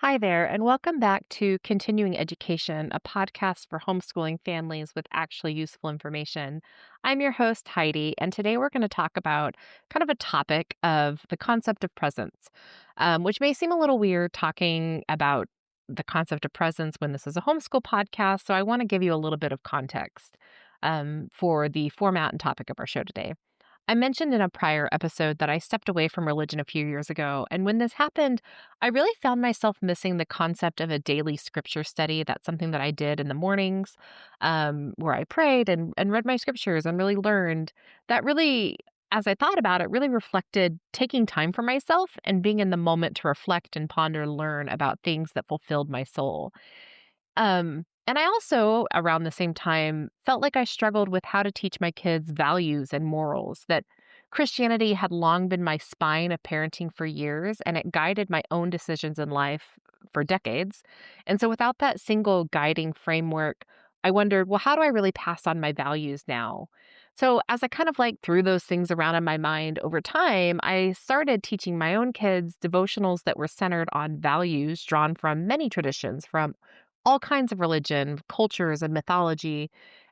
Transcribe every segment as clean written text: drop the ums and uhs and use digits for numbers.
Hi there, and welcome back to Continuing Education, a podcast for homeschooling families with actually useful information. I'm your host, Heidi, and today we're going to talk about kind of a topic of the concept of presence, which may seem a little weird talking about the concept of presence when this is a homeschool podcast. So I want to give you a little bit of context for the format and topic of our show today. I mentioned in a prior episode that I stepped away from religion a few years ago. And when this happened, I really found myself missing the concept of a daily scripture study. That's something that I did in the mornings, where I prayed and read my scriptures and really learned. That really, as I thought about it, really reflected taking time for myself and being in the moment to reflect and ponder and learn about things that fulfilled my soul. And I also, around the same time, felt like I struggled with how to teach my kids values and morals, that Christianity had long been my spine of parenting for years, and it guided my own decisions in life for decades. And so without that single guiding framework, I wondered, well, how do I really pass on my values now? So as I kind of like threw those things around in my mind over time, I started teaching my own kids devotionals that were centered on values drawn from many traditions, from all kinds of religion, cultures, and mythology.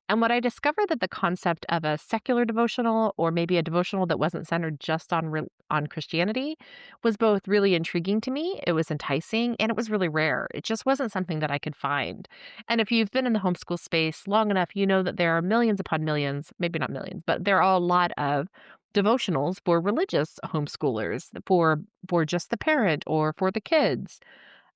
And what I discovered that the concept of a secular devotional, or maybe a devotional that wasn't centered just on Christianity, was both really intriguing to me. It was enticing, and it was really rare. It just wasn't something that I could find. And if you've been in the homeschool space long enough, you know that there are millions upon millions, maybe not millions, but there are a lot of devotionals for religious homeschoolers, for just the parent or for the kids.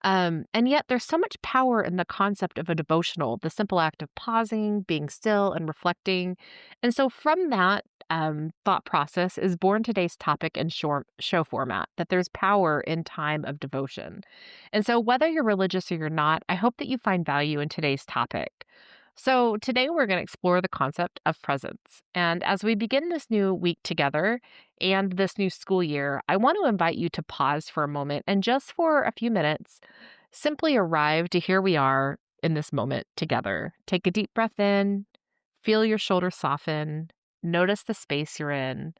And yet there's so much power in the concept of a devotional, the simple act of pausing, being still, and reflecting. And so from that thought process is born today's topic and show format, that there's power in time of devotion. And so whether you're religious or you're not, I hope that you find value in today's topic. So today we're going to explore the concept of presence. And as we begin this new week together and this new school year, I want to invite you to pause for a moment and just for a few minutes, simply arrive to here we are in this moment together. Take a deep breath in, feel your shoulders soften, notice the space you're in.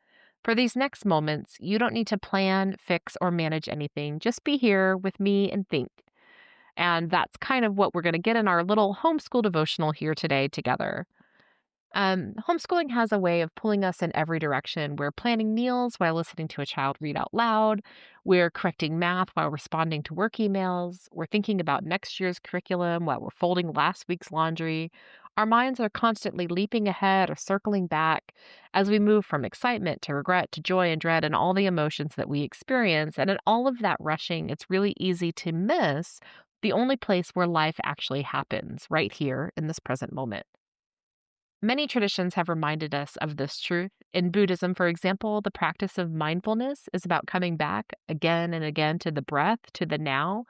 For these next moments, you don't need to plan, fix, or manage anything. Just be here with me and think. And that's kind of what we're going to get in our little homeschool devotional here today together. Homeschooling has a way of pulling us in every direction. We're planning meals while listening to a child read out loud. We're correcting math while responding to work emails. We're thinking about next year's curriculum while we're folding last week's laundry. Our minds are constantly leaping ahead or circling back as we move from excitement to regret to joy and dread and all the emotions that we experience. And in all of that rushing, it's really easy to miss the only place where life actually happens, right here in this present moment. Many traditions have reminded us of this truth. In Buddhism, for example, the practice of mindfulness is about coming back again and again to the breath, to the now.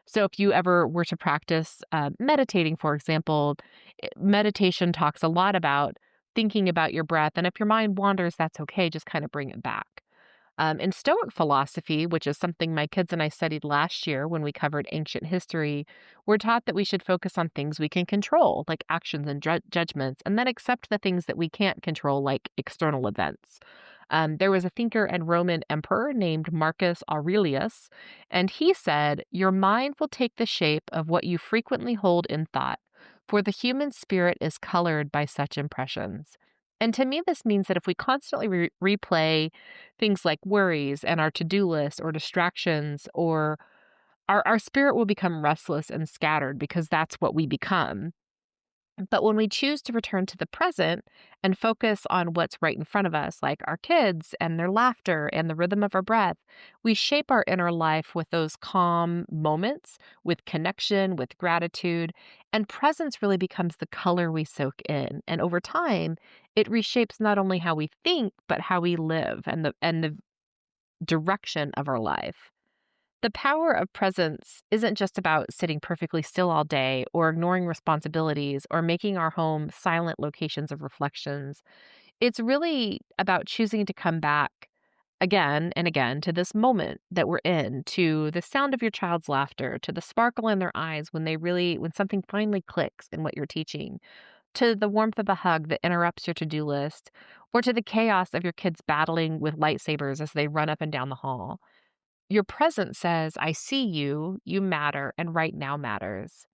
So, if you ever were to practice meditating, for example, meditation talks a lot about thinking about your breath. And if your mind wanders, that's okay. Just kind of bring it back. In Stoic philosophy, which is something my kids and I studied last year when we covered ancient history, we're taught that we should focus on things we can control, like actions and judgments, and then accept the things that we can't control, like external events. There was a thinker and Roman emperor named Marcus Aurelius, and he said, "Your mind will take the shape of what you frequently hold in thought, for the human spirit is colored by such impressions." And to me, this means that if we constantly replay things like worries and our to-do list or distractions, or our spirit will become restless and scattered because that's what we become. But when we choose to return to the present and focus on what's right in front of us, like our kids and their laughter and the rhythm of our breath, we shape our inner life with those calm moments, with connection, with gratitude, and presence really becomes the color we soak in. And over time, it reshapes not only how we think, but how we live and the direction of our life. The power of presence isn't just about sitting perfectly still all day or ignoring responsibilities or making our home silent locations of reflections. It's really about choosing to come back again and again to this moment that we're in, to the sound of your child's laughter, to the sparkle in their eyes when something finally clicks in what you're teaching, to the warmth of a hug that interrupts your to-do list, or to the chaos of your kids battling with lightsabers as they run up and down the hall. Your present says, I see you, you matter, and right now matters.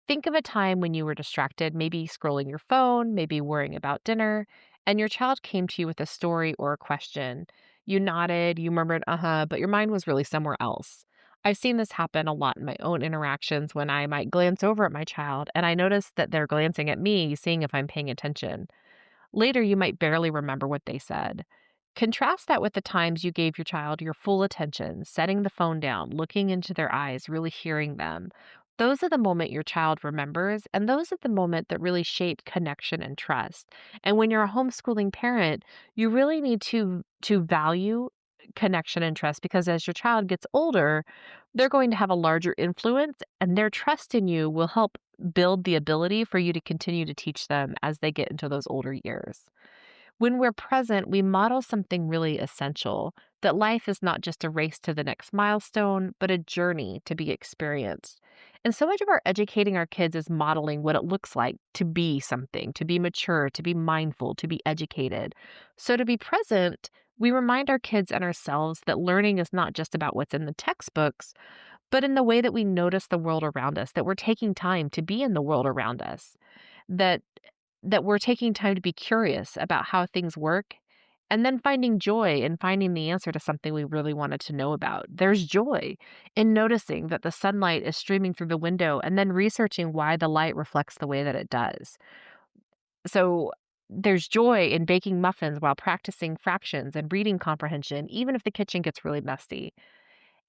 Think of a time when you were distracted, maybe scrolling your phone, maybe worrying about dinner, and your child came to you with a story or a question. You nodded, you murmured, but your mind was really somewhere else. I've seen this happen a lot in my own interactions when I might glance over at my child and I notice that they're glancing at me, seeing if I'm paying attention. Later, you might barely remember what they said. Contrast that with the times you gave your child your full attention, setting the phone down, looking into their eyes, really hearing them. Those are the moment your child remembers, and those are the moment that really shape connection and trust. And when you're a homeschooling parent, you really need to value connection and trust because as your child gets older, they're going to have a larger influence and their trust in you will help build the ability for you to continue to teach them as they get into those older years. When we're present, we model something really essential that life is not just a race to the next milestone, but a journey to be experienced. And so much of our educating our kids is modeling what it looks like to be something, to be mature, to be mindful, to be educated. So to be present, we remind our kids and ourselves that learning is not just about what's in the textbooks, but in the way that we notice the world around us, that we're taking time to be in the world around us, that we're taking time to be curious about how things work and then finding joy in finding the answer to something we really wanted to know about. There's joy in noticing that the sunlight is streaming through the window and then researching why the light reflects the way that it does. So there's joy in baking muffins while practicing fractions and reading comprehension, even if the kitchen gets really messy.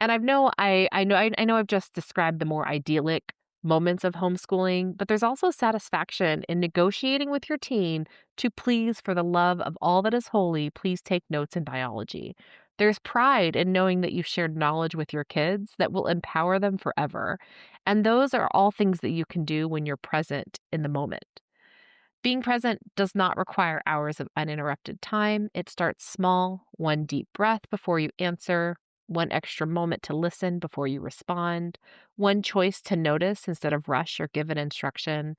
And I know I've just described the more idyllic moments of homeschooling, but there's also satisfaction in negotiating with your teen to please for the love of all that is holy, please take notes in biology. There's pride in knowing that you've shared knowledge with your kids that will empower them forever. And those are all things that you can do when you're present in the moment. Being present does not require hours of uninterrupted time. It starts small, one deep breath before you answer, one extra moment to listen before you respond, one choice to notice instead of rush or give an instruction.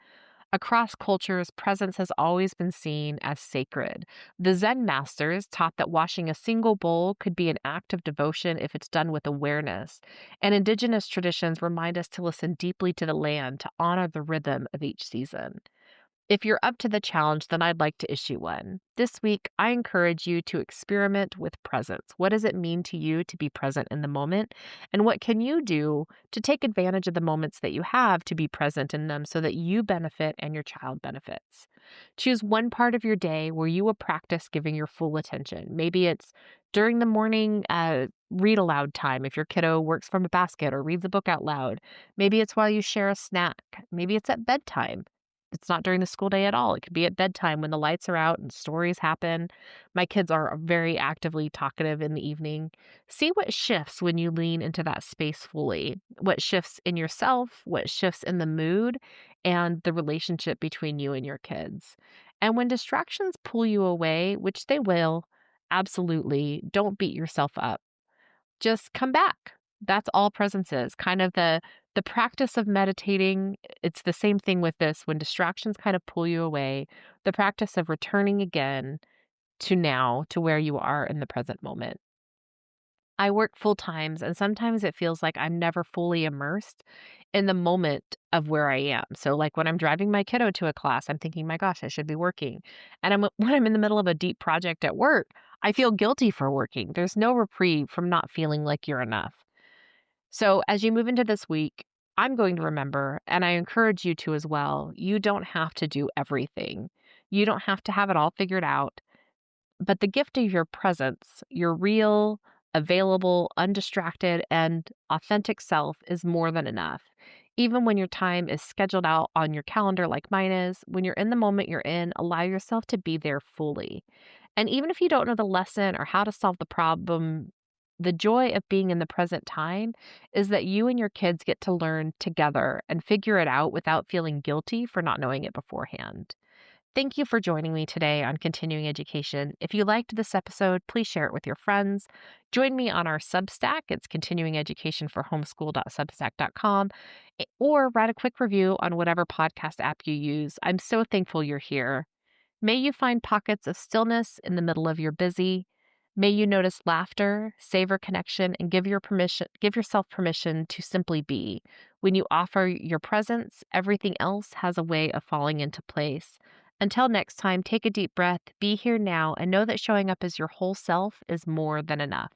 Across cultures, presence has always been seen as sacred. The Zen masters taught that washing a single bowl could be an act of devotion if it's done with awareness. And indigenous traditions remind us to listen deeply to the land to honor the rhythm of each season. If you're up to the challenge, then I'd like to issue one. This week, I encourage you to experiment with presence. What does it mean to you to be present in the moment? And what can you do to take advantage of the moments that you have to be present in them so that you benefit and your child benefits? Choose one part of your day where you will practice giving your full attention. Maybe it's during the morning read aloud time if your kiddo works from a basket or reads a book out loud. Maybe it's while you share a snack. Maybe it's at bedtime. It's not during the school day at all. It could be at bedtime when the lights are out and stories happen. My kids are very actively talkative in the evening. See what shifts when you lean into that space fully. What shifts in yourself, what shifts in the mood, and the relationship between you and your kids. And when distractions pull you away, which they will, absolutely, don't beat yourself up. Just come back. That's all presence is. Kind of the practice of meditating, it's the same thing with this. When distractions kind of pull you away, the practice of returning again to now, to where you are in the present moment. I work full times, and sometimes it feels like I'm never fully immersed in the moment of where I am. So, like when I'm driving my kiddo to a class, I'm thinking, my gosh, I should be working. And when I'm in the middle of a deep project at work, I feel guilty for working. There's no reprieve from not feeling like you're enough. So, as you move into this week, I'm going to remember, and I encourage you to as well, you don't have to do everything. You don't have to have it all figured out. But the gift of your presence, your real, available, undistracted, and authentic self is more than enough. Even when your time is scheduled out on your calendar like mine is, when you're in the moment you're in, allow yourself to be there fully. And even if you don't know the lesson or how to solve the problem, the joy of being in the present time is that you and your kids get to learn together and figure it out without feeling guilty for not knowing it beforehand. Thank you for joining me today on Continuing Education. If you liked this episode, please share it with your friends. Join me on our Substack. It's Continuing Education for homeschool.substack.com, or write a quick review on whatever podcast app you use. I'm so thankful you're here. May you find pockets of stillness in the middle of your busy. May you notice laughter, savor connection, and give yourself permission to simply be. When you offer your presence, everything else has a way of falling into place. Until next time, take a deep breath, be here now, and know that showing up as your whole self is more than enough.